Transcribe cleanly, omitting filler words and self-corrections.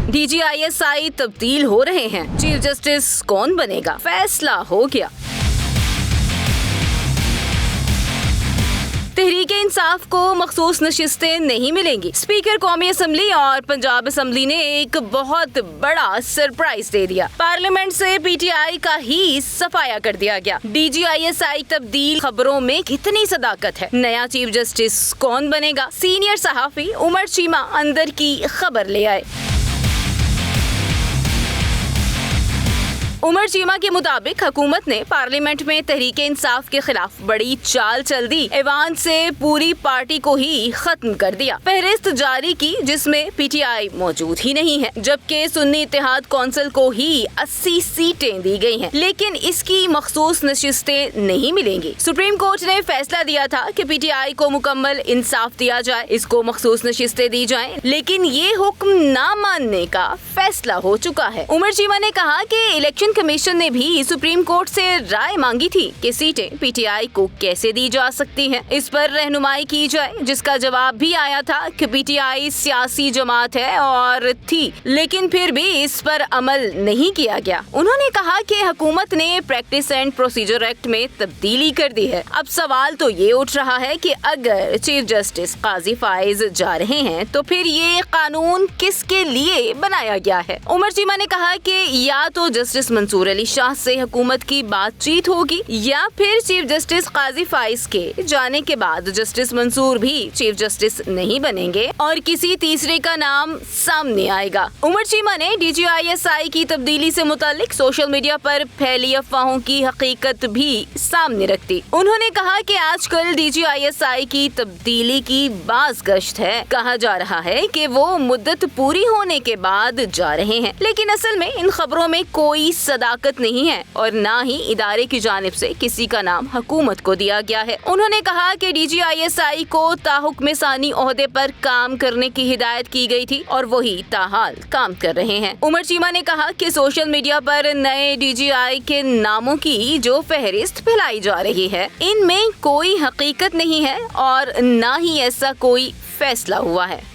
DGISI तब्दील हो रहे हैं, चीफ जस्टिस कौन बनेगा, फैसला हो गया। तहरीके इंसाफ को मखसूस नशिस्तें नहीं मिलेंगी। स्पीकर कौमी असम्बली और पंजाब असम्बली ने एक बहुत बड़ा सरप्राइज दे दिया। पार्लियामेंट से PTI का ही सफाया कर दिया गया। DGISI तब्दील खबरों में कितनी सदाकत है। नया चीफ जस्टिस कौन बनेगा, सीनियर सहाफी उमर चीमा अंदर की खबर ले आए। उमर चीमा के मुताबिक हुकूमत ने पार्लियामेंट में तहरीके इंसाफ के खिलाफ बड़ी चाल चल दी। ऐवान से पूरी पार्टी को ही खत्म कर दिया। फहरिस्त जारी की जिसमें PTI मौजूद ही नहीं है, जबकि सुन्नी इत्तेहाद कौंसिल को ही 80 सीटें दी गई हैं, लेकिन इसकी मखसूस नशिस्तें नहीं मिलेंगी। सुप्रीम कोर्ट ने फैसला दिया था कि PTI को मुकम्मल इंसाफ दिया जाए, इसको मखसूस नशिस्तें दी जाएं, लेकिन ये हुक्म ना मानने का फैसला हो चुका है। उमर चीमा ने कहा कि इलेक्शन कमीशन ने भी सुप्रीम कोर्ट से राय मांगी थी कि सीटें PTI को कैसे दी जा सकती हैं, इस पर रहनुमाई की जाए, जिसका जवाब भी आया था कि PTI सियासी जमात है और थी, लेकिन फिर भी इस पर अमल नहीं किया गया। उन्होंने कहा कि हुकूमत ने प्रैक्टिस एंड प्रोसीजर एक्ट में तब्दीली कर दी है। अब सवाल तो ये उठ रहा है कि अगर चीफ जस्टिस काजी फाइज जा रहे हैं तो फिर ये कानून किसके लिए बनाया गया है। उमर चीमा ने कहा कि या तो जस्टिस मंसूर अली शाह से हुकूमत की बातचीत होगी या फिर चीफ जस्टिस काजी फाइज के जाने के बाद जस्टिस मंसूर भी चीफ जस्टिस नहीं बनेंगे और किसी तीसरे का नाम सामने आएगा। उमर चीमा ने DGISI की तब्दीली से मुतालिक सोशल मीडिया पर फैली अफवाहों की हकीकत भी सामने रख दी। उन्होंने कहा कि आजकल DGISI की तब्दीली की बाज़ गश्त है। कहा जा रहा है कि वो मुद्दत पूरी होने के बाद जा रहे हैं, लेकिन असल में इन खबरों में कोई सदाकत नहीं है और ना ही इदारे की जानिब से किसी का नाम हुकूमत को दिया गया है। उन्होंने कहा कि DGISI को ताहुक्म सानी ओहदे पर काम करने की हिदायत की गई थी और वही ताहाल काम कर रहे हैं। उमर चीमा ने कहा कि सोशल मीडिया पर नए DGI के नामों की जो फहरिस्त फैलाई जा रही है, इनमें कोई हकीकत नहीं है और ना ही ऐसा कोई फैसला हुआ है।